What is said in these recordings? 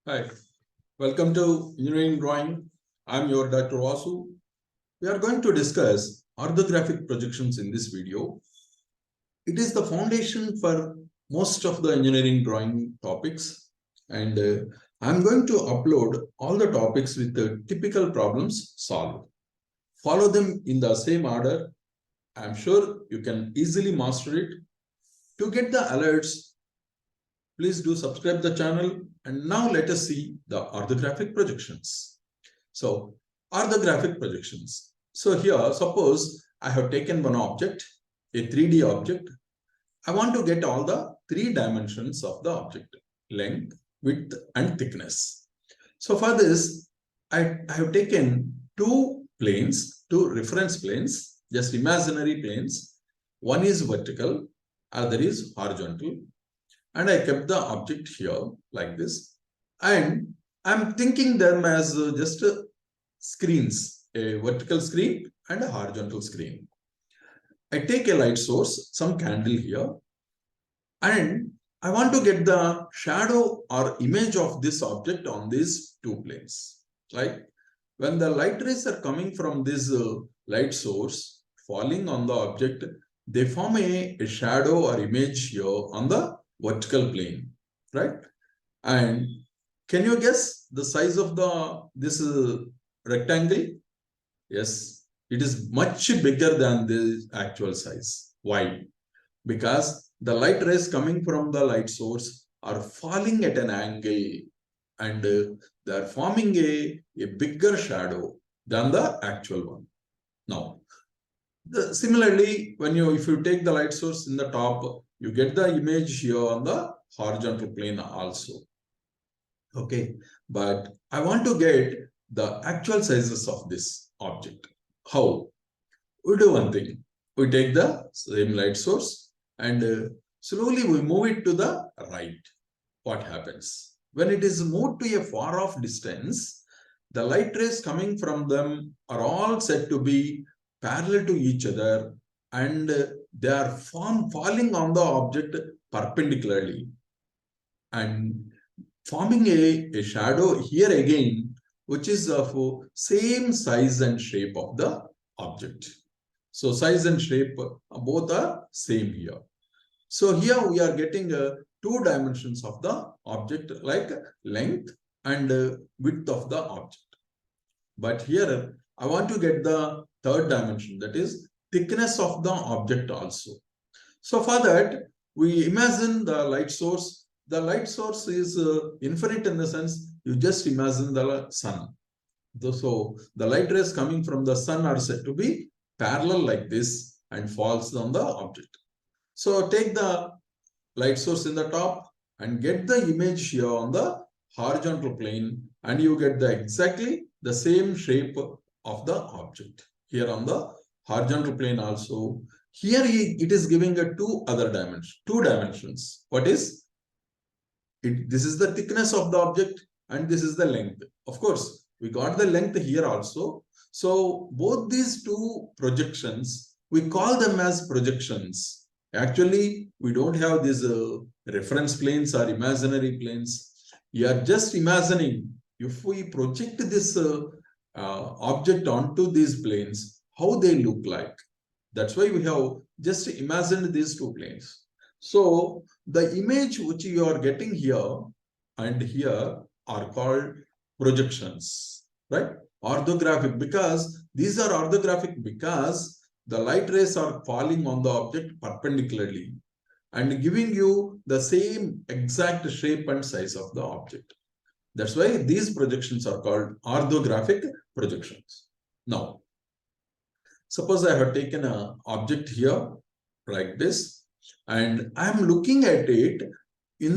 Hi, welcome to Engineering Drawing. I'm your Dr. Vasu. We are going to discuss orthographic projections in this video. It is the foundation for most of the engineering drawing topics, and I'm going to upload all the topics with the typical problems solved. Follow them in the same order. I'm sure you can easily master it. To get the alerts, please do subscribe the channel. And now let us see the orthographic projections. So orthographic projections. So here, suppose I have taken one object, a 3D object. I want to get all the three dimensions of the object, length, width, and thickness. So for this, I have taken two planes, two reference planes, just imaginary planes. One is vertical, other is horizontal. And I kept the object here like this. And I'm thinking them as just screens, a vertical screen and a horizontal screen. I take a light source, some candle here, and I want to get the shadow or image of this object on these two planes. Like when the light rays are coming from this light source, falling on the object, they form a shadow or image here on the vertical plane, right? And can you guess the size of this rectangle? Yes, it is much bigger than the actual size. Why? Because the light rays coming from the light source are falling at an angle, and they are forming a bigger shadow than the actual one. Now, similarly, if you take the light source in the top, you get the image here on the horizontal plane also. Okay, but I want to get the actual sizes of this object. How? We do one thing. We take the same light source and slowly we move it to the right. What happens? When it is moved to a far off distance, the light rays coming from them are all said to be parallel to each other, and they are falling on the object perpendicularly and forming a shadow here again, which is of same size and shape of the object. So size and shape both are same here. So here we are getting two dimensions of the object, like length and width of the object. But here I want to get the third dimension, that is thickness of the object also. So for that, we imagine the light source. The light source is infinite in the sense you just imagine the sun. So the light rays coming from the sun are said to be parallel like this and falls on the object. So take the light source in the top and get the image here on the horizontal plane, and you get exactly the same shape of the object here on the horizontal plane also. Here it is giving a two dimensions. What is it? This is the thickness of the object and this is the length. Of course, we got the length here also. So both these two projections, we call them as projections. Actually, we don't have these reference planes or imaginary planes. You are just imagining if we project this object onto these planes, how they look like. That's why we have just imagined these two planes. So the image which you are getting here and here are called projections, right? Orthographic, because these are orthographic because the light rays are falling on the object perpendicularly and giving you the same exact shape and size of the object. That's why these projections are called orthographic projections. Now, suppose I have taken an object here like this, and I am looking at it in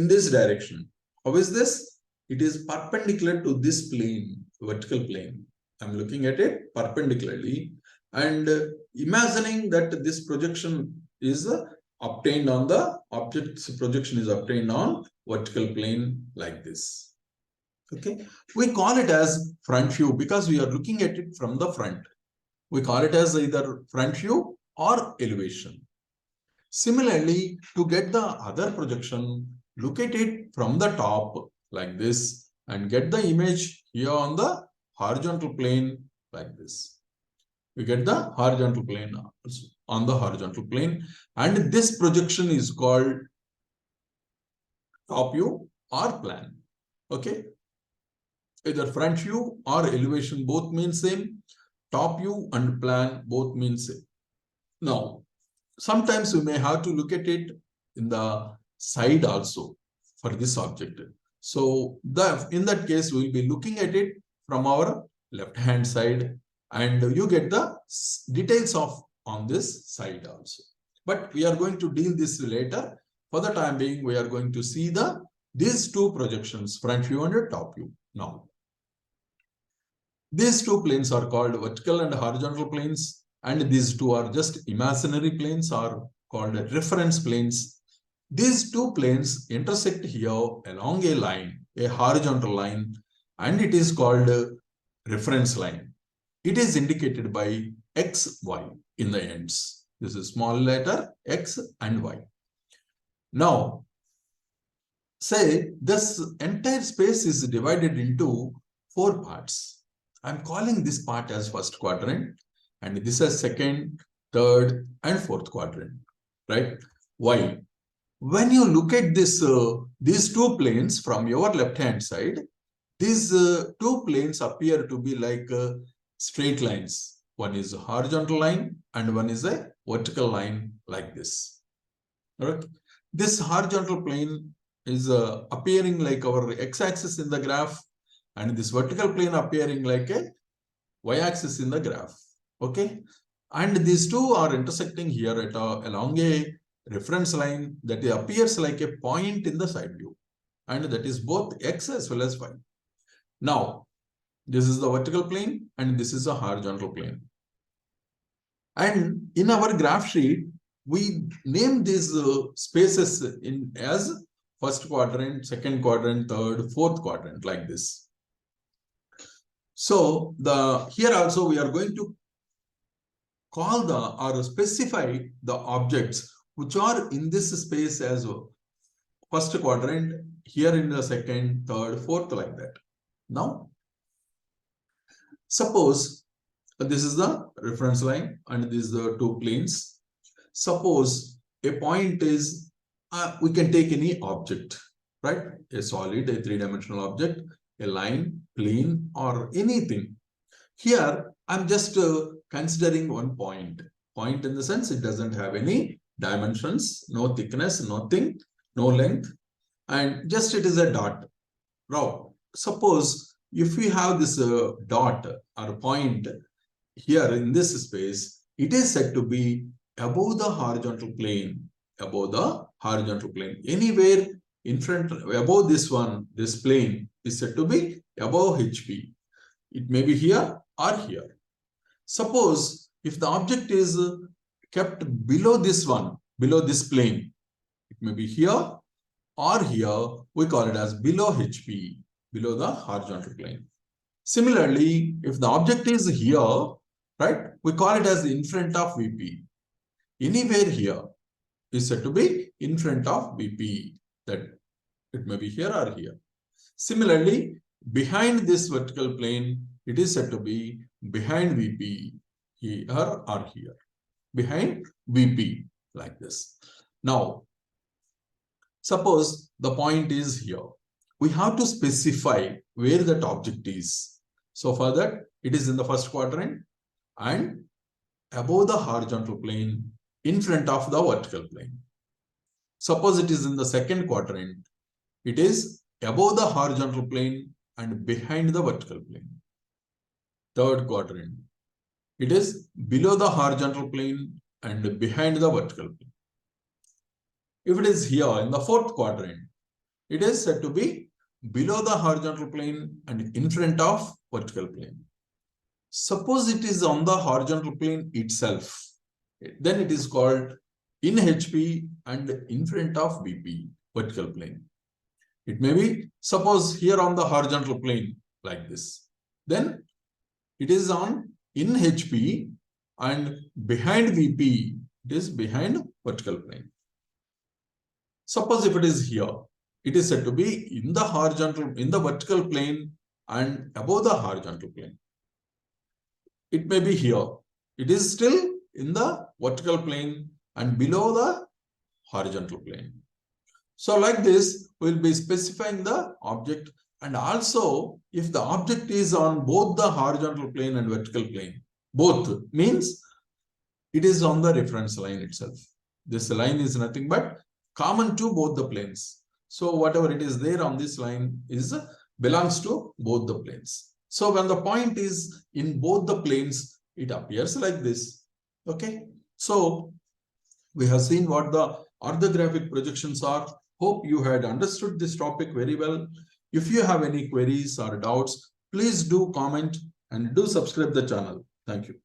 this direction. How is this? It is perpendicular to this plane, vertical plane. I'm looking at it perpendicularly and imagining that this projection is obtained on the object's projection is obtained on vertical plane like this. Okay, we call it as front view because we are looking at it from the front. We call it as either front view or elevation. Similarly, to get the other projection, look at it from the top like this and get the image here on the horizontal plane like this. We get the horizontal plane on the horizontal plane, and this projection is called top view or plan. Okay, either front view or elevation both mean same. Top view and plan both mean same. Now, sometimes we may have to look at it in the side also for this object. So in that case, we will be looking at it from our left hand side, and you get the details of on this side also. But we are going to deal this later. For the time being, we are going to see these two projections, front view and top view now. These two planes are called vertical and horizontal planes, and these two are just imaginary planes or called reference planes. These two planes intersect here along a line, a horizontal line, and it is called reference line. It is indicated by X, Y in the ends. This is small letter X and Y. Now, say this entire space is divided into 4 parts. I'm calling this part as first quadrant, and this as second, third, and fourth quadrant, right? Why? When you look at this, these two planes from your left-hand side, these two planes appear to be like straight lines. One is a horizontal line and one is a vertical line like this. Right? This horizontal plane is appearing like our x-axis in the graph, and this vertical plane appearing like a y-axis in the graph. Okay, and these two are intersecting here at along a reference line that appears like a point in the side view, and that is both x as well as y. Now, this is the vertical plane and this is a horizontal plane. And in our graph sheet, we name these spaces as first quadrant, second quadrant, third, fourth quadrant like this. So here also we are going to call or specify the objects which are in this space as first quadrant, here in the second, third, fourth like that. Now, suppose this is the reference line and this is the two planes. Suppose a point is, we can take any object, right? A solid, a three-dimensional object, a line, plane, or anything. Here, I'm just considering one point. Point in the sense it doesn't have any dimensions, no thickness, nothing, no length, and just it is a dot. Now, suppose if we have this dot or point here in this space, it is said to be above the horizontal plane, above the horizontal plane. Anywhere in front, above this one, this plane is said to be above HP. It may be here or here. Suppose if the object is kept below this one, below this plane, it may be here or here, we call it as below HP, below the horizontal plane. Similarly, if the object is here, right, we call it as in front of VP. Anywhere here is said to be in front of VP, that it may be here or here. Similarly, behind this vertical plane, it is said to be behind VP, here or here, behind VP like this. Now, suppose the point is here. We have to specify where that object is. So for that, it is in the first quadrant and above the horizontal plane in front of the vertical plane. Suppose it is in the second quadrant, it is above the horizontal plane and behind the vertical plane. Third quadrant, it is below the horizontal plane and behind the vertical plane. If it is here in the fourth quadrant, it is said to be below the horizontal plane and in front of vertical plane. Suppose it is on the horizontal plane itself, then it is called in HP and in front of VP, vertical plane. It may be, suppose here on the horizontal plane like this, then it is on in HP and behind VP, it is behind vertical plane. Suppose if it is here, it is said to be in the vertical plane and above the horizontal plane. It may be here. It is still in the vertical plane and below the horizontal plane. So like this, we'll be specifying the object, and also if the object is on both the horizontal plane and vertical plane, both means it is on the reference line itself. This line is nothing but common to both the planes. So whatever it is there on this line belongs to both the planes. So when the point is in both the planes, it appears like this. Okay. So we have seen what the orthographic projections are. Hope you had understood this topic very well. If you have any queries or doubts, please do comment and do subscribe the channel. Thank you.